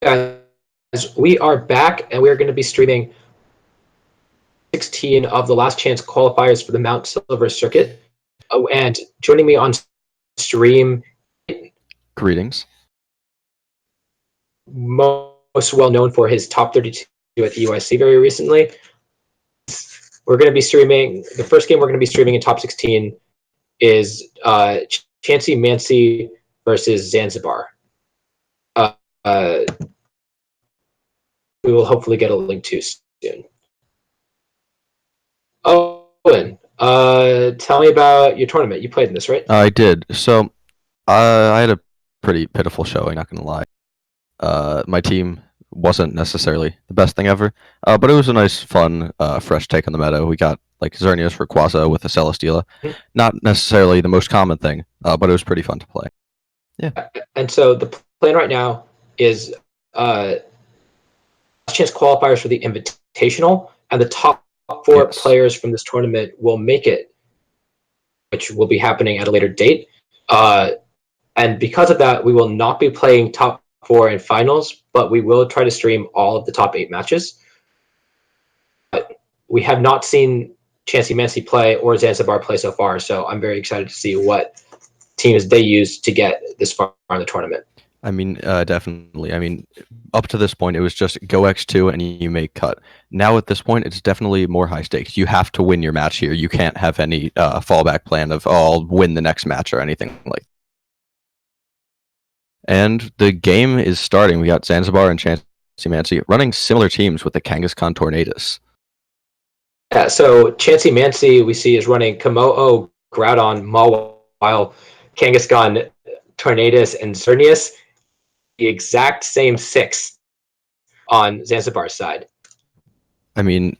Guys, we are back, and we are going to be streaming 16 of the last chance qualifiers for the Mount Silver Circuit. Oh, and joining me on stream, Greetings. most well known for his top 32 at the UIC very recently. We're going to be streaming, the first game we're going to be streaming in top 16 is Chanseymancy versus Zanzibar. We will hopefully get a link to soon. Owen, tell me about your tournament. You played in this, right? I did. So I had a pretty pitiful showing, not gonna lie. My team wasn't necessarily the best thing ever, but it was a nice, fun, fresh take on the meta. We got like Xerneas for Quasar with a Celesteela. Not necessarily the most common thing, but it was pretty fun to play. Yeah. And so the plan right now is chance qualifiers for the Invitational, and the top 4 players from this tournament will make it, which will be happening at a later date. And because of that, we will not be playing top 4 in finals, but we will try to stream all of the top 8 matches. But we have not seen Chanseymancy play or Zanzibar play so far, so I'm very excited to see what teams they use to get this far in the tournament. I mean, definitely. I mean, up to this point, it was just go X2 and you make cut. Now at this point, it's definitely more high stakes. You have to win your match here. You can't have any fallback plan of, oh, I'll win the next match or anything like that. And the game is starting. We got Zanzibar and Chanseymancy running similar teams with the Kangaskhan Tornadus. Yeah, so Chanseymancy we see is running Komo'o, Groudon, Mawile, Kangaskhan, Tornadus, and Xerneas. The exact same 6 on Zanzibar's side. I mean,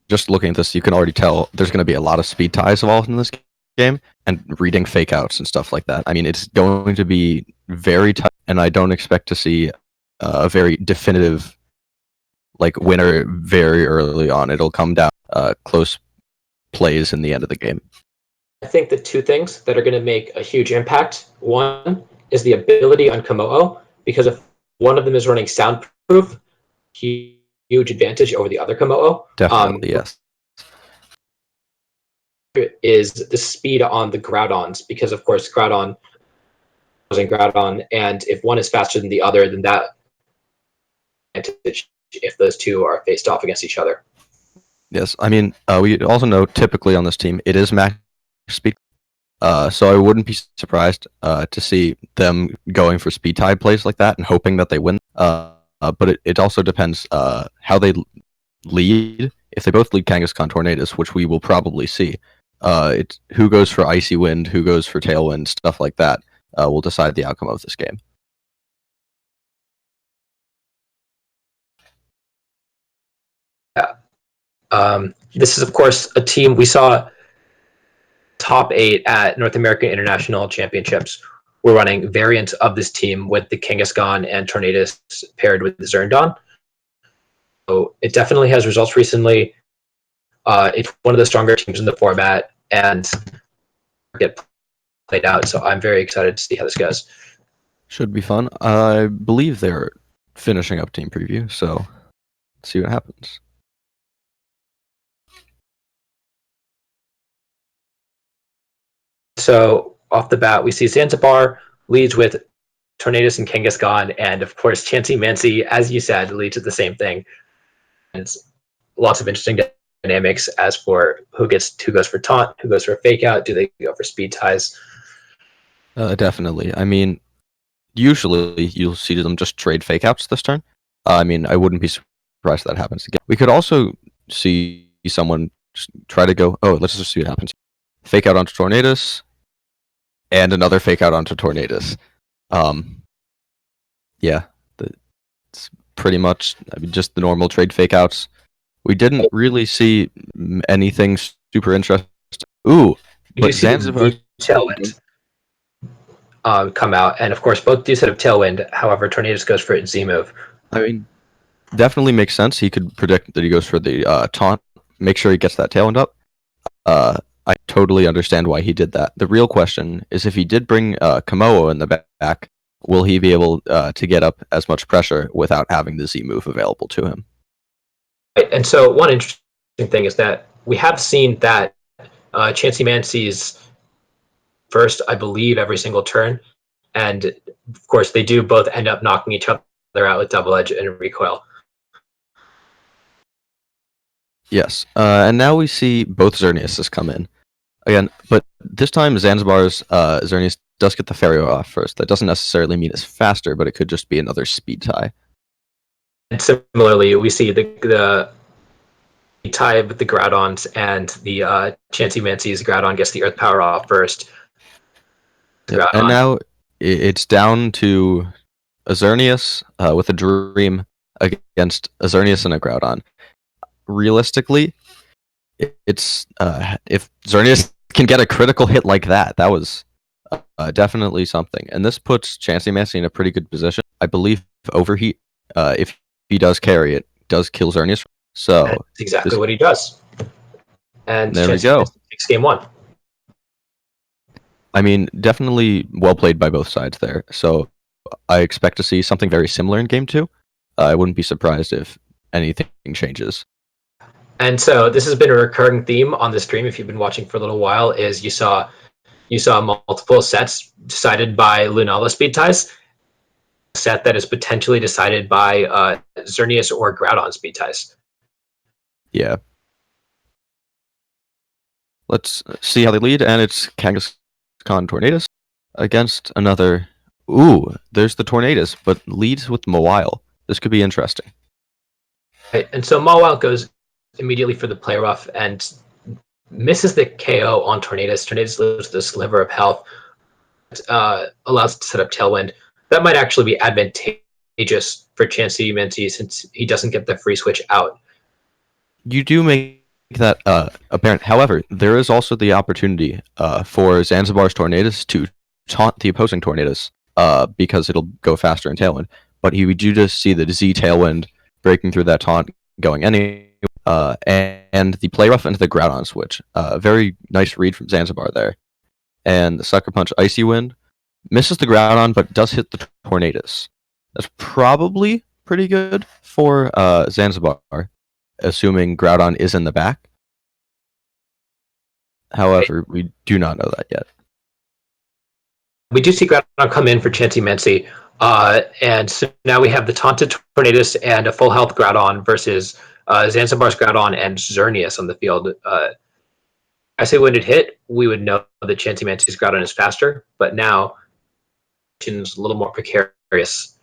just looking at this, you can already tell there's going to be a lot of speed ties involved in this game and reading fake outs and stuff like that. I mean, it's going to be very tight, and I don't expect to see a very definitive winner very early on. It'll come down close plays in the end of the game. I think the 2 things that are going to make a huge impact, one is the ability on Komo'o, because if one of them is running soundproof, huge advantage over the other Komo'o. Definitely, yes. Is the speed on the Groudons, because of course Groudon, and if one is faster than the other, then that advantage if those 2 are faced off against each other. Yes, I mean, we also know typically on this team it is max speed. So I wouldn't be surprised to see them going for speed tie plays like that and hoping that they win. But it also depends how they lead. If they both lead Kangaskhan Tornadus, which we will probably see, it's who goes for Icy Wind, who goes for Tailwind, stuff like that will decide the outcome of this game. Yeah. This is, of course, a team we saw top 8 at North American International Championships. We're running variants of this team with the Kangaskhan and Tornadus paired with the Zerndon. So it definitely has results recently. It's one of the stronger teams in the format and get played out. So I'm very excited to see how this goes. Should be fun. I believe they're finishing up team preview, so let's see what happens. So off the bat, we see Zanzibar leads with Tornadus and Kangaskhan, and of course Chanseymancy, as you said, leads with the same thing. And it's lots of interesting dynamics as for who goes for taunt, who goes for fake out, do they go for speed ties? Definitely. I mean, usually you'll see them just trade fake outs this turn. I mean, I wouldn't be surprised if that happens again. We could also see someone just try to go, oh, let's just see what happens. Fake out onto Tornadus, and another fake out onto Tornadus. Yeah, it's pretty much just the normal trade fake outs. We didn't really see anything super interesting. Ooh, but Zanzibar Tailwind come out, and of course both do set of Tailwind. However, Tornadus goes for its Z move. I mean, definitely makes sense. He could predict that he goes for the taunt, make sure he gets that Tailwind up. I totally understand why he did that. The real question is if he did bring Komo'o in the back, will he be able to get up as much pressure without having the Z move available to him? Right. And so one interesting thing is that we have seen that Chanseymancy's first, I believe, every single turn. And of course, they do both end up knocking each other out with double edge and recoil. Yes, and now we see both Xerneas come in again, but this time Zanzibar's Xerneas does get the fairy off first. That doesn't necessarily mean it's faster, but it could just be another speed tie. And similarly, we see the tie with the Groudons, and the Chanseymancy's Groudon gets the Earth Power off first. Yeah, and now it's down to a Xerneas with a Dream against a Xerneas and a Groudon. Realistically, it's if Xerneas can get a critical hit like that, that was definitely something. And this puts Chanseymancy in a pretty good position. I believe Overheat, if he does carry it, does kill Xerneas. So that's exactly what he does. And there we go. Takes game 1. I mean, definitely well played by both sides there. So I expect to see something very similar in game 2. I wouldn't be surprised if anything changes. And so this has been a recurring theme on the stream. If you've been watching for a little while, is you saw multiple sets decided by Lunala speed ties, a set that is potentially decided by Xerneas or Groudon speed ties. Yeah. Let's see how they lead, and it's Kangaskhan Tornadus against another. Ooh, there's the Tornadus, but leads with Mawile. This could be interesting. Right. And so Mawile goes immediately for the play rough and misses the KO on Tornadus. Tornadus loses the sliver of health. Allows it to set up Tailwind. That might actually be advantageous for Chanseymancy since he doesn't get the free switch out. You do make that apparent. However, there is also the opportunity for Zanzibar's Tornadus to taunt the opposing Tornadus because it'll go faster in Tailwind. But we do just see the Z Tailwind breaking through that taunt, going anyway. And the play rough into the Groudon switch. Very nice read from Zanzibar there. And the Sucker Punch Icy Wind misses the Groudon, but does hit the Tornadus. That's probably pretty good for Zanzibar, assuming Groudon is in the back. However, we do not know that yet. We do see Groudon come in for Chanseymancy, and so now we have the taunted Tornadus and a full health Groudon versus Zanzibar's Groudon and Xerneas on the field. I say when it hit, we would know that Chanseymancy's Groudon is faster, but now it's a little more precarious.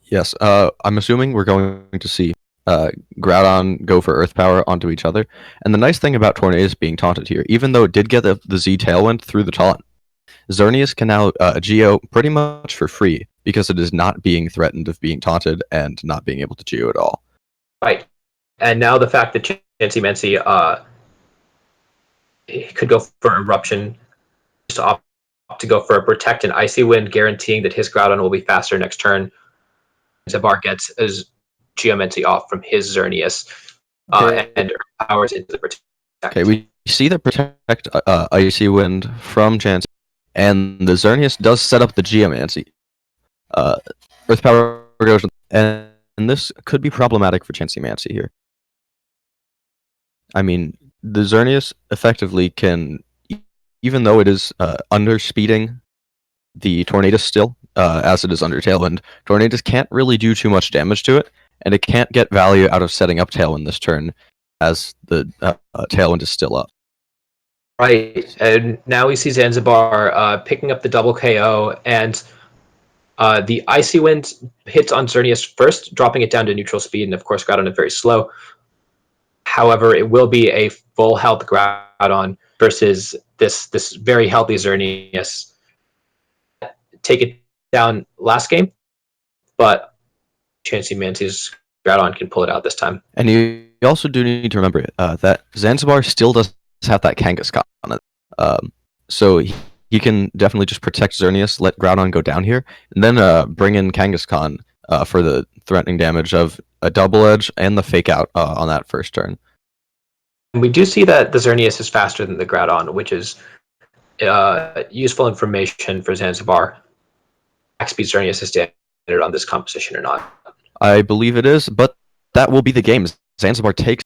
Yes, I'm assuming we're going to see Groudon go for Earth Power onto each other. And the nice thing about Tornadus being taunted here, even though it did get the Z Tailwind through the taunt, Xerneas can now Geo pretty much for free because it is not being threatened of being taunted and not being able to Geo at all. Right. And now the fact that Chanseymancy could go for Eruption, just opt to go for a Protect and Icy Wind, guaranteeing that his Groudon will be faster next turn. Zabar gets his Geomancy off from his Xerneas and powers into the Protect. Okay, we see the Protect Icy Wind from Chansey, and the Xerneas does set up the Geomancy. Earth Power goes, and this could be problematic for Chanseymancy here. I mean, the Xerneas effectively can, even though it is underspeeding the Tornadus still, as it is under Tailwind, Tornadus can't really do too much damage to it, and it can't get value out of setting up Tailwind this turn, as the Tailwind is still up. Right, and now we see Zanzibar picking up the double KO, and the Icy Wind hits on Xerneas first, dropping it down to neutral speed, and of course Groudon is very slow. However, it will be a full health Groudon versus this very healthy Xerneas. Take it down last game, but Chanseymancy's Groudon can pull it out this time. And you also do need to remember that Zanzibar still does have that Kangaskhan on it. So he can definitely just protect Xerneas, let Groudon go down here, and then bring in Kangaskhan for the threatening damage of a double edge and the fake out on that first turn. And we do see that the Xerneas is faster than the Groudon, which is useful information for Zanzibar. Max speed Xerneas is standard on this composition or not? I believe it is, but that will be the game. Zanzibar takes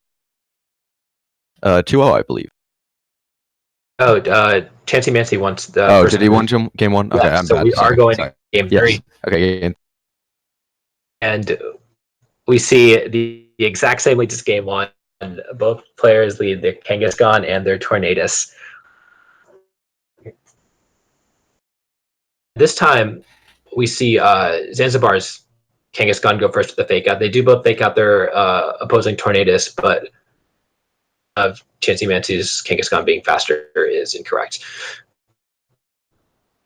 2-0, I believe. Oh, Chanseymancy wants the. Oh, did he win game 1? Okay, yeah, I'm so bad. we are going to game 3. Yes. Okay. And we see the exact same lead as game 1. Both players lead their Kangaskhan and their Tornadus. This time, we see Zanzibar's Kangaskhan go first with the fake out. They do both fake out their opposing Tornadus, but Chanseymancy's Kangaskhan being faster is incorrect.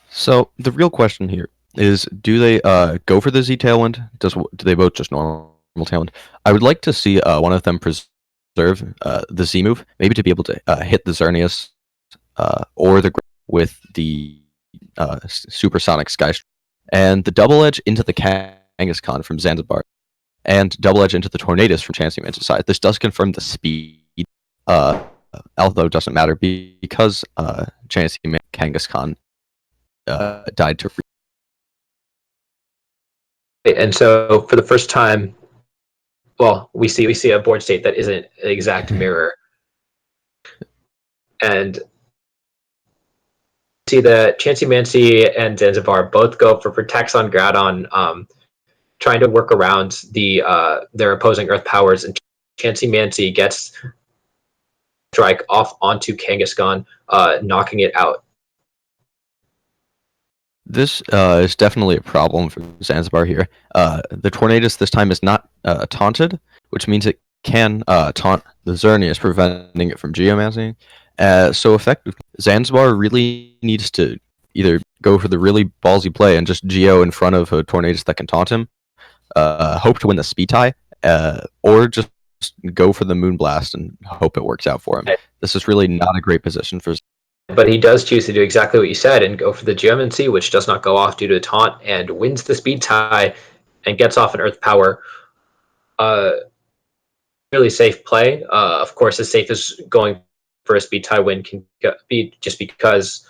So the real question here is, do they go for the Z Tailwind? Do they both just normal Tailwind? I would like to see one of them preserve the Z move, maybe to be able to hit the Xerneas or the with the supersonic Sky and the double edge into the Kangaskhan from Zanzibar, and double edge into the Tornadus from Chanseymancy's side. This does confirm the speed, although it doesn't matter because Chanseymancy Kangaskhan died to. And so for the first time, well, we see a board state that isn't an exact mirror, and see that Chanseymancy and Zanzibar both go for protects on Groudon, trying to work around their opposing Earth powers, and Chanseymancy gets strike off onto Kangaskhan, knocking it out. This is definitely a problem for Zanzibar here. The Tornadus this time is not taunted, which means it can taunt the Xerneas, preventing it from Geomancy. So effective. Zanzibar really needs to either go for the really ballsy play and just Geo in front of a Tornadus that can taunt him, hope to win the speed tie, or just go for the Moonblast and hope it works out for him. This is really not a great position for. But he does choose to do exactly what you said and go for the Geomancy, which does not go off due to a taunt, and wins the speed tie and gets off an Earth Power. Really safe play. Of course, as safe as going for a speed tie win can be, just because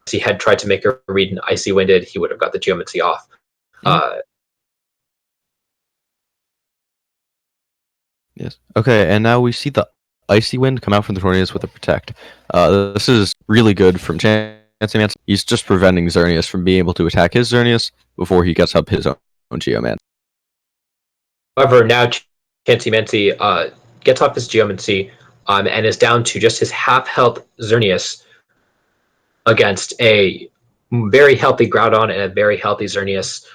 if he had tried to make a read and Icy Winded, he would have got the Geomancy off. Yes. Okay, and now we see the Icy Wind come out from the Tornadus with a Protect. This is really good from Chanseymancy. He's just preventing Xerneas from being able to attack his Xerneas before he gets up his own Geomancy. However, now Chanseymancy gets off his Geomancy and is down to just his half-health Xerneas against a very healthy Groudon and a very healthy Xerneas,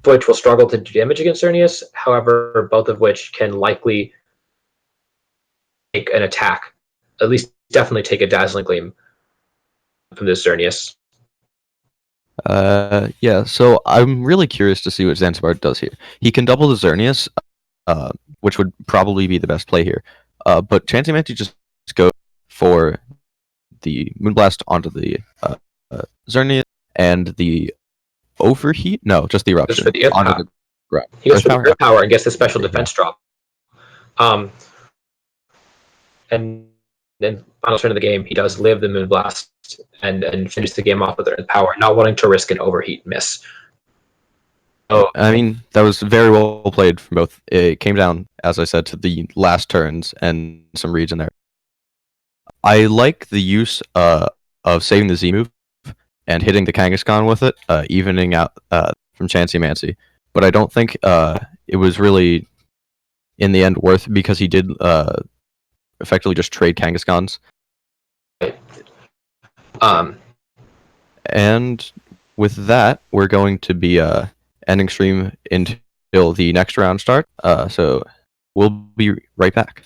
which will struggle to do damage against Xerneas. However, both of which can likely take an attack, at least definitely take a Dazzling Gleam from this Xerneas. Yeah, so I'm really curious to see what Zanzibar does here. He can double the Xerneas, which would probably be the best play here. But Chanseymancy just go for the Moonblast onto the Xerneas and the Overheat? No, just the Eruption. Just for the Earth onto power. the He goes for the Earth Power and gets the special defense drop. And then final turn of the game, he does live the Moonblast and finish the game off with Earth Power, not wanting to risk an Overheat miss. Oh, I mean, that was very well played from both. It came down, as I said, to the last turns and some reads in there. I like the use of saving the Z move and hitting the Kangaskhan with it, evening out from Chanseymancy. But I don't think it was really, in the end, worth, because he did effectively just trade Kangaskhan's. And with that, we're going to be ending stream until the next round start. So we'll be right back.